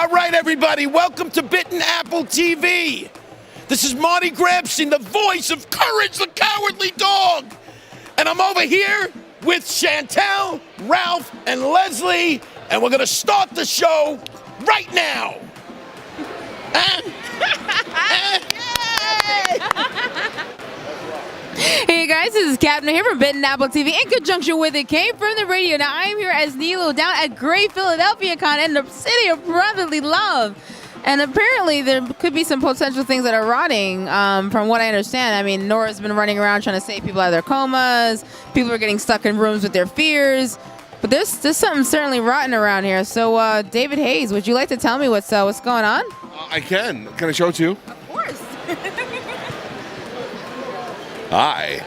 All right, everybody, welcome to Bitten Apple TV. This is Marty Grabstein, the voice of Courage the Cowardly Dog. And I'm over here with Chantel, Ralph, and Leslie, and we're gonna start the show right now. Hey guys, this is Cadma here from Bitten Apple TV in conjunction with It Came From The Radio. Now I am here as Neelu down at Great Philadelphia Con in the city of brotherly love. And apparently there could be some potential things that are rotting, from what I understand. I mean, Nora's been running around trying to save people out of their comas. People are getting stuck in rooms with their fears. But there's something certainly rotten around here. So David Hayes, would you like to tell me what's going on? I can. Can I show it to you? Of course. Hi.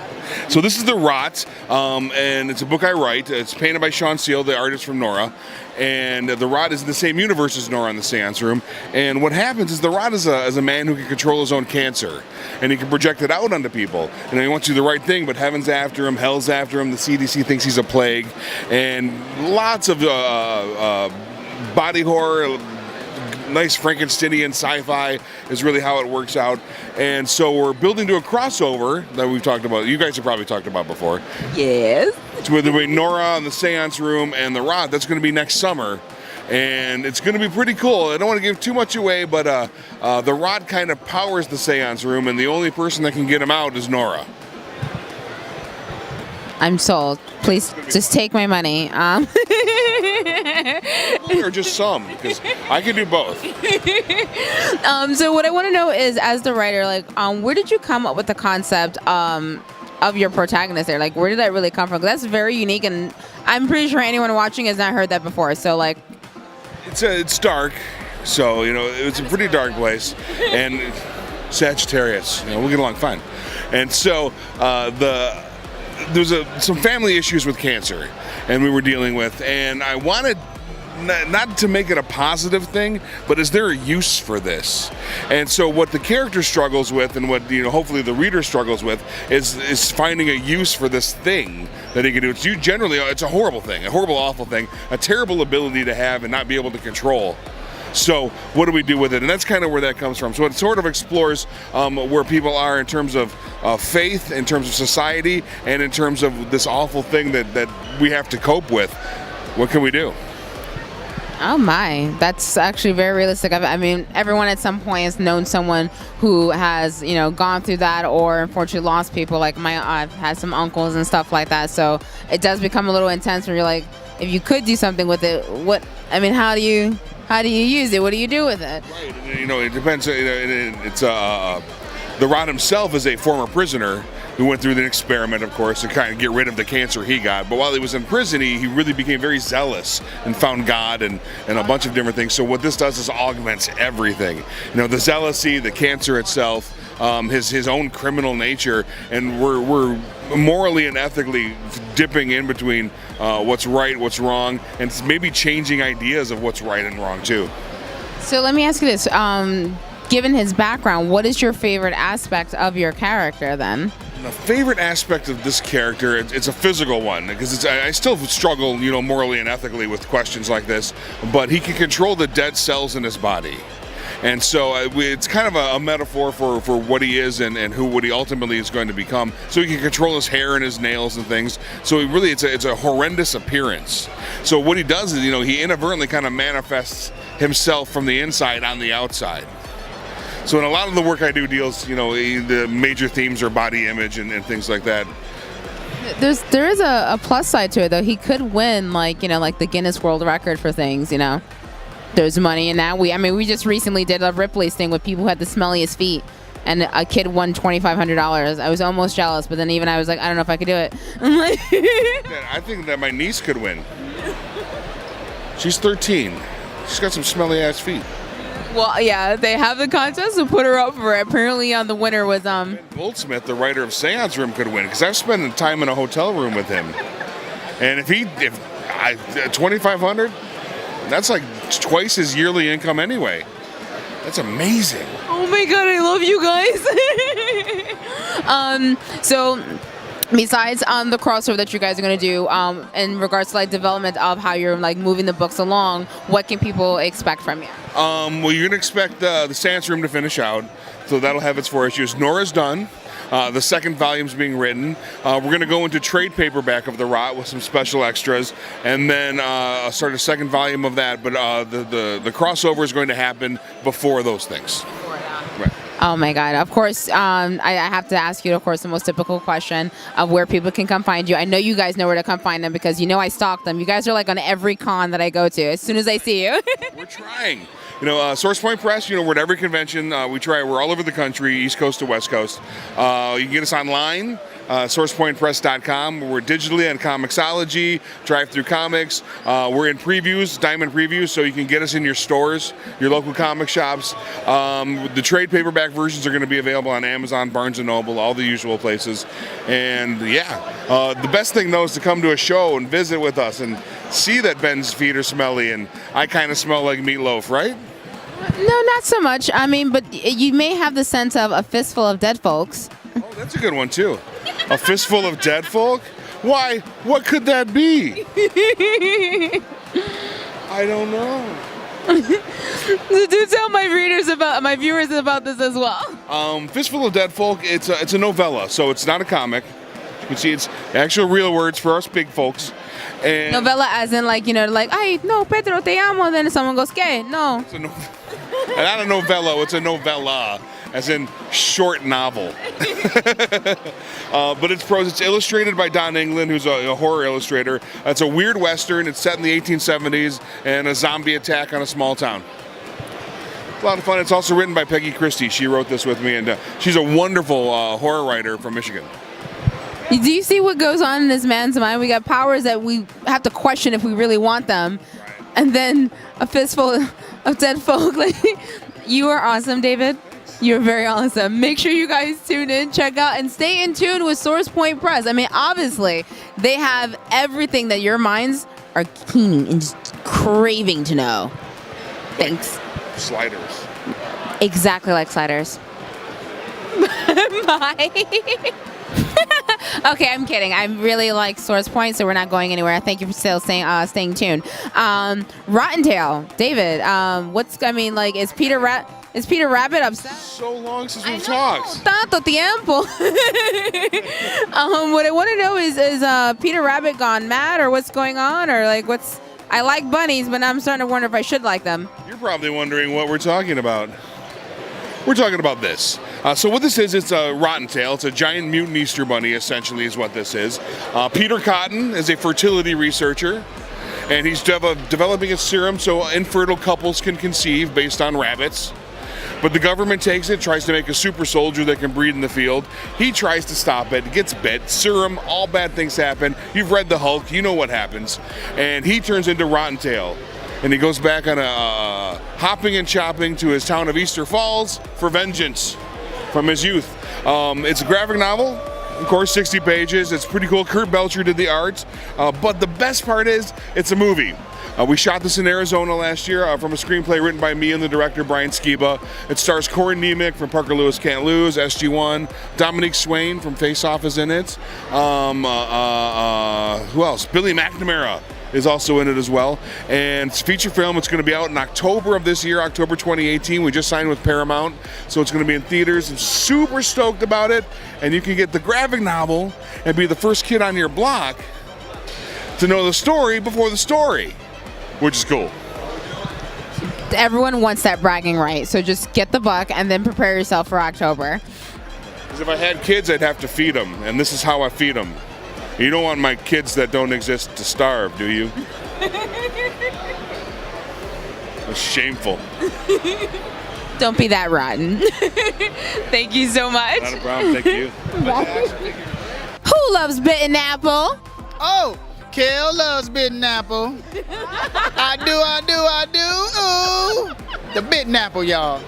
So this is The Writ, and it's a book I write. It's painted by Sean Seal, the artist from Nora. And The Writ is in the same universe as Nora in the Seance Room. And what happens is The Writ is a man who can control his own cancer. And he can project it out onto people. And he wants to do the right thing, but heaven's after him, hell's after him, the CDC thinks he's a plague. And lots of body horror, nice Frankensteinian sci-fi is really how it works out. And so we're building to a crossover that we've talked about. You guys have probably talked about before. Yes. It's with Nora in the Seance Room and The Writ. That's going to be next summer. And it's going to be pretty cool. I don't want to give too much away, but The Writ kind of powers the Seance Room, and the only person that can get him out is Nora. I'm sold. Please just take my money. Or just some, because I can do both. So what I want to know is, as the writer, where did you come up with the concept of your protagonist there? Like, where did that really come from? 'Cause that's very unique, and I'm pretty sure anyone watching has not heard that before. So, it's dark, so it's a pretty dark place, and Sagittarius, we'll get along fine. And so there's some family issues with cancer, and we were dealing with, and I wanted not to make it a positive thing, but is there a use for this? And so what the character struggles with, and what hopefully the reader struggles with, is finding a use for this thing that he can do. It's a horrible thing, a horrible, awful thing, a terrible ability to have and not be able to control. So what do we do with it? And that's kind of where that comes from. So it sort of explores where people are in terms of faith, in terms of society, and in terms of this awful thing that we have to cope with. What can we do? oh my, that's actually very realistic. I mean, everyone at some point has known someone who has, gone through that, or unfortunately lost people. Like I've had some uncles and stuff like that. So it does become a little intense when you're like, if you could do something with it, how do you use it? What do you do with it? Right. It depends. The Writ himself is a former prisoner who went through the experiment, of course, to kind of get rid of the cancer he got. But while he was in prison, he really became very zealous and found God and a bunch of different things. So what this does is augments everything. The zealousy, the cancer itself, his own criminal nature, and we're morally and ethically dipping in between what's right, what's wrong, and maybe changing ideas of what's right and wrong too. So let me ask you this. Given his background, what is your favorite aspect of your character then? The favorite aspect of this character, it's a physical one, because I still struggle, morally and ethically with questions like this, but he can control the dead cells in his body. And so it's kind of a metaphor for what he is and what he ultimately is going to become. So he can control his hair and his nails and things. So it's a horrendous appearance. So what he does is, he inadvertently kind of manifests himself from the inside on the outside. So in a lot of the work I do deals, the major themes are body image and things like that. There is a plus side to it, though. He could win, like the Guinness World Record for things, There's money in that. We just recently did a Ripley's thing with people who had the smelliest feet, and a kid won $2,500. I was almost jealous, but then even I was like, I don't know if I could do it. I think that my niece could win. She's 13. She's got some smelly ass feet. Well, yeah, they have the contest, so put her up for it. Apparently, the winner was Ben Goldsmith, the writer of Seance Room, could win, because I've spent time in a hotel room with him, and if 2,500, that's like twice his yearly income anyway. That's amazing. Oh my God, I love you guys. So Besides the crossover that you guys are going to do in regards to like development of how you're like moving the books along, what can people expect from you? Well, you're gonna expect the Stance Room to finish out, so that'll have its 4 issues. Nora's done. The second volume's being written. We're going to go into trade paperback of the Writ with some special extras, and then start a second volume of that. But the crossover is going to happen before those things. Right. Oh my God! Of course, I have to ask you, of course, the most typical question of where people can come find you. I know you guys know where to come find them because you know I stalk them. You guys are like on every con that I go to. As soon as I see you, we're trying. Source Point Press, we're at every convention. We try. We're all over the country, East Coast to West Coast. You can get us online, sourcepointpress.com. We're digitally on Comixology, Drive Through Comics. We're in previews, Diamond Previews, so you can get us in your stores, your local comic shops. The trade paperback versions are going to be available on Amazon, Barnes & Noble, all the usual places. And the best thing, though, is to come to a show and visit with us and see that Ben's feet are smelly and I kind of smell like meatloaf, right? No, not so much. I mean, but you may have the sense of a fistful of dead folks. Oh, that's a good one, too. A fistful of dead folk? Why? What could that be? I don't know. Do tell my viewers about this as well. Fistful of Dead Folk, it's a novella, so it's not a comic. You can see it's actual real words for us big folks. And novella as in like, ay, no, Pedro, te amo. Then someone goes, ¿qué? No. It's not a novella, it's a novella, as in short novel. But it's prose. It's illustrated by Don England, who's a horror illustrator. It's a weird Western. It's set in the 1870s and a zombie attack on a small town. It's a lot of fun. It's also written by Peggy Christie. She wrote this with me, and she's a wonderful horror writer from Michigan. Do you see what goes on in this man's mind? We got powers that we have to question if we really want them. And then a fistful of dead folk. Like, you are awesome, David. You're very awesome. Make sure you guys tune in, check out, and stay in tune with Source Point Press. I mean, obviously, they have everything that your minds are keen and just craving to know. Thanks. Sliders. Exactly like sliders. Bye. Okay, I'm kidding. I really like Source Point, so we're not going anywhere. Thank you for still staying tuned. Rotten Tail, David. Is Peter Rabbit upset? So long since we've talked. Tanto tiempo. What I want to know is Peter Rabbit gone mad, or what's going on, or like what's? I like bunnies, but I'm starting to wonder if I should like them. You're probably wondering what we're talking about. We're talking about this. So what this is, it's a Rotten Tail. It's a giant mutant Easter bunny, essentially, is what this is. Peter Cotton is a fertility researcher, and he's developing a serum so infertile couples can conceive based on rabbits. But the government takes it, tries to make a super soldier that can breed in the field. He tries to stop it, gets bit, serum, all bad things happen. You've read the Hulk, you know what happens. And he turns into Rotten Tail. And he goes back on a hopping and chopping to his town of Easter Falls for vengeance from his youth. It's a graphic novel, of course, 60 pages. It's pretty cool. Kurt Belcher did the art. But the best part is, it's a movie. We shot this in Arizona last year from a screenplay written by me and the director, Brian Skiba. It stars Corey Nemec from Parker Lewis Can't Lose, SG-1. Dominique Swain from Face Off is in it. Who else? Billy McNamara is also in it as well. And it's a feature film. It's going to be out in October of this year, October 2018. We just signed with Paramount, so it's going to be in theaters. I'm super stoked about it. And you can get the graphic novel and be the first kid on your block to know the story before the story, which is cool. Everyone wants that bragging right, so just get the book and then prepare yourself for October. Because if I had kids, I'd have to feed them, and this is how I feed them. You don't want my kids that don't exist to starve, do you? That's shameful. Don't be that rotten. Thank you so much. Not a problem, thank you. Who loves bitten apple? Oh, Kel loves bitten apple. I do. Ooh. The bitten apple, y'all.